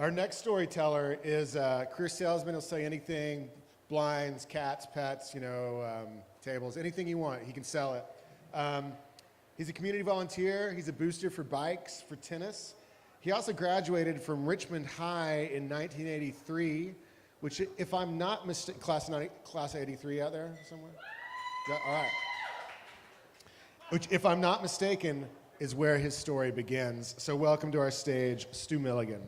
Our next storyteller is a career salesman. He'll sell anything, blinds, cats, pets, tables, anything you want. He can sell it. He's a community volunteer. He's a booster for bikes, for tennis. He also graduated from Richmond High in 1983, which, if I'm not mistaken, class 83 out there somewhere? Yeah, all right. Which, if I'm not mistaken, is where his story begins. So welcome to our stage, Stu Milligan.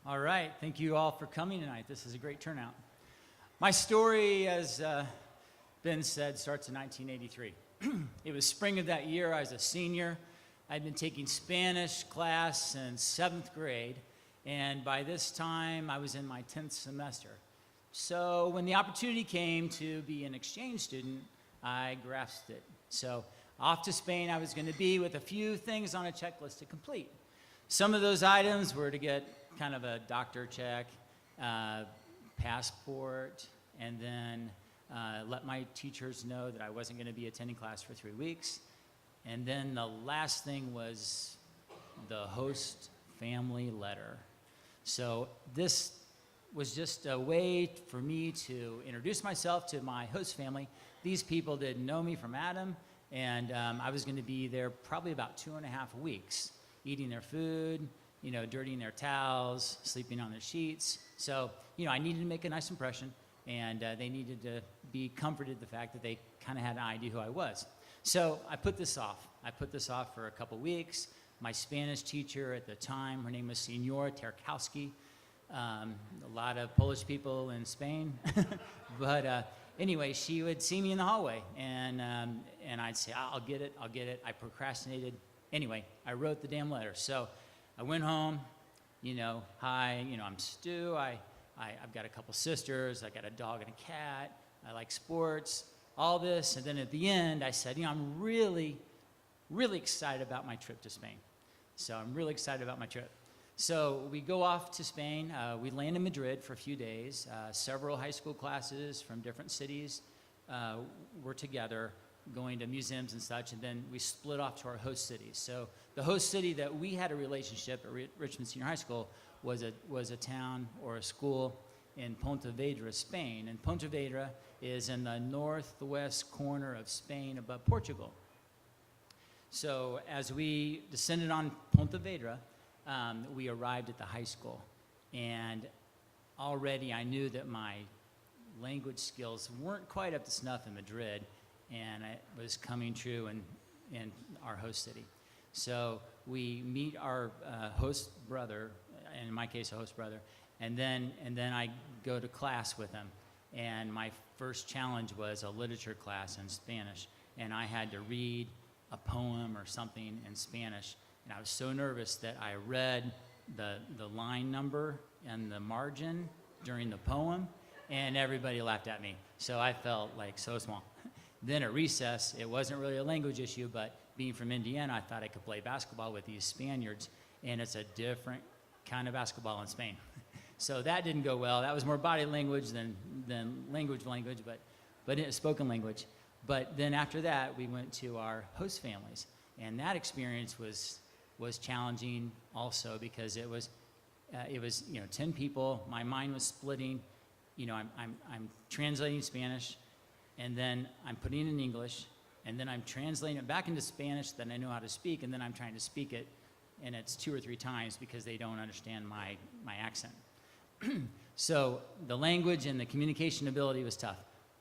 All right, thank you all for coming tonight. This is a great turnout. My story, as Ben said, starts in 1983. It was spring of that year. I was a senior. I'd been taking Spanish class in 7th grade, and by this time I was in my 10th semester. So when the opportunity came to be an exchange student, I grasped it. So off to Spain I was going to be with a few things on a checklist to complete. Some of those items were to get kind of a doctor check, passport, and then let my teachers know that I wasn't going to be attending class for 3 weeks. And then the last thing was the host family letter. So this was just a way for me to introduce myself to my host family. These people didn't know me from Adam, and I was going to be there probably about 2.5 weeks, eating their food, dirtying their towels, sleeping on their sheets. So, I needed to make a nice impression, and they needed to be comforted the fact that they kind of had an idea who I was. So I put this off. For a couple weeks. My Spanish teacher at the time, her name was Senora Terkowski. A lot of Polish people in Spain. But anyway, she would see me in the hallway, and I'd say, I'll get it. I procrastinated. Anyway, I wrote the damn letter. So I went home, hi, I'm Stu. I've got a couple sisters. I got a dog and a cat. I like sports, all this. And then at the end, I said, I'm really, really excited about my trip to Spain. So I'm really excited about my trip. So we go off to Spain. We land in Madrid for a few days. Several high school classes from different cities were together, going to museums and such, and then we split off to our host cities. So the host city that we had a relationship at Richmond Senior High School was a town or a school in Pontevedra, Spain. And Pontevedra is in the northwest corner of Spain above Portugal. So as we descended on Pontevedra, we arrived at the high school. And already I knew that my language skills weren't quite up to snuff in Madrid, and it was coming true in our host city. So we meet our host brother, in my case a host brother, and then I go to class with him. And my first challenge was a literature class in Spanish, and I had to read a poem or something in Spanish, and I was so nervous that I read the line number and the margin during the poem, and everybody laughed at me. So I felt like so small. Then at recess, it wasn't really a language issue, but being from Indiana, I thought I could play basketball with these Spaniards, and it's a different kind of basketball in Spain. So that didn't go well. That was more body language than language, but it spoken language. But then after that, we went to our host families, and that experience was challenging also because it was 10 people. My mind was splitting. I'm translating Spanish, and then I'm putting it in English, and then I'm translating it back into Spanish that I know how to speak, and then I'm trying to speak it, and it's 2 or 3 times because they don't understand my accent. So the language and the communication ability was tough.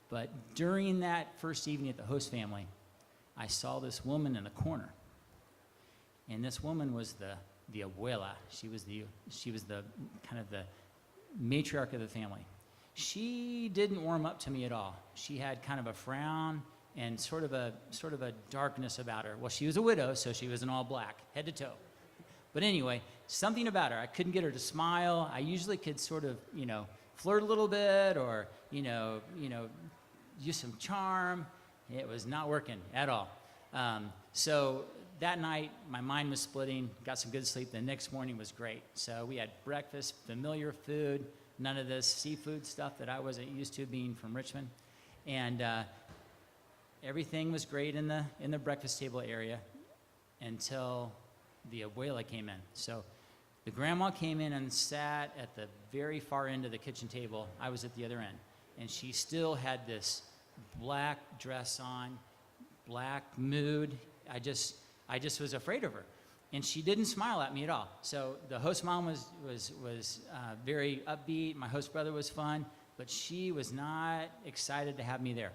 But during that first evening at the host family, I saw this woman in the corner, and this woman was the abuela. She was the kind of the matriarch of the family. She didn't warm up to me at all. She had kind of a frown and sort of a darkness about her. Well, she was a widow, so she was in all black, head to toe. But anyway, something about her. I couldn't get her to smile. I usually could sort of, flirt a little bit or, use some charm. It was not working at all. So that night, my mind was splitting, got some good sleep. The next morning was great. So we had breakfast, familiar food, none of this seafood stuff that I wasn't used to being from Richmond. And everything was great in the breakfast table area until the abuela came in. So the grandma came in and sat at the very far end of the kitchen table. I was at the other end. And she still had this black dress on, black mood. I just was afraid of her. And she didn't smile at me at all. So the host mom was very upbeat. My host brother was fun, but she was not excited to have me there.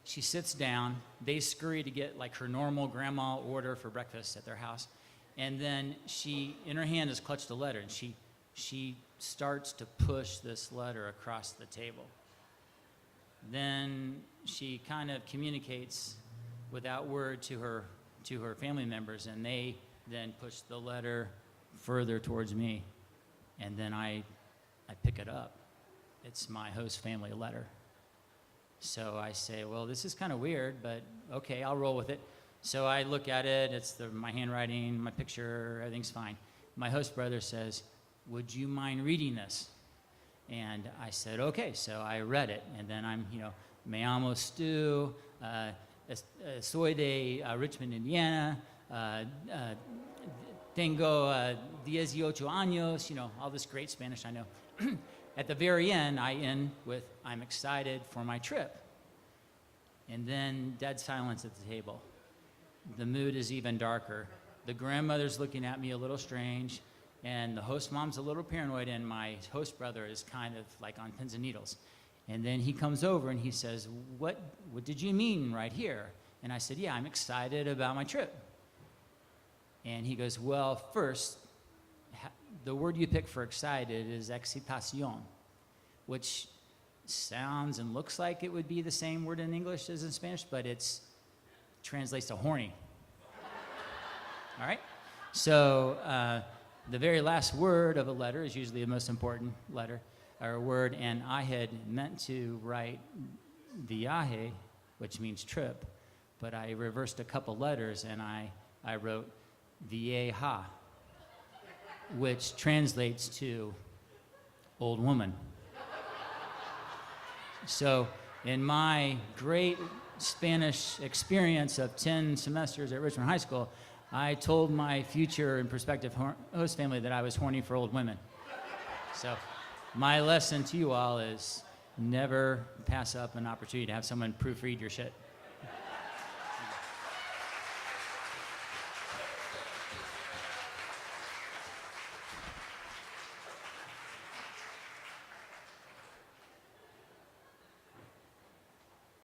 She sits down. They scurry to get like her normal grandma order for breakfast at their house. And then she, in her hand, has clutched a letter, and she starts to push this letter across the table. Then she kind of communicates without word to her family members, and they then push the letter further towards me. And then I pick it up. It's my host family letter. So I say, well, this is kind of weird, but okay, I'll roll with it. So I look at it, it's my handwriting, my picture, everything's fine. My host brother says, would you mind reading this? And I said, okay. So I read it, and then I'm, me llamo Stu, soy de Richmond, Indiana, tengo 18 años, all this great Spanish I know. At the very end, I end with, I'm excited for my trip. And then dead silence at the table. The mood is even darker. The grandmother's looking at me a little strange, and the host mom's a little paranoid, and my host brother is kind of like on pins and needles. And then he comes over and he says, what did you mean right here? And I said, yeah, I'm excited about my trip. And he goes, well, first, the word you pick for excited is excitación, which sounds and looks like it would be the same word in English as in Spanish, but it translates to horny. All right? So the very last word of a letter is usually the most important letter or word, and I had meant to write viaje, which means trip, but I reversed a couple letters, and I wrote vieja, which translates to old woman. So in my great Spanish experience of 10 semesters at Richmond High School, I told my future and prospective host family that I was horny for old women. So my lesson to you all is never pass up an opportunity to have someone proofread your shit.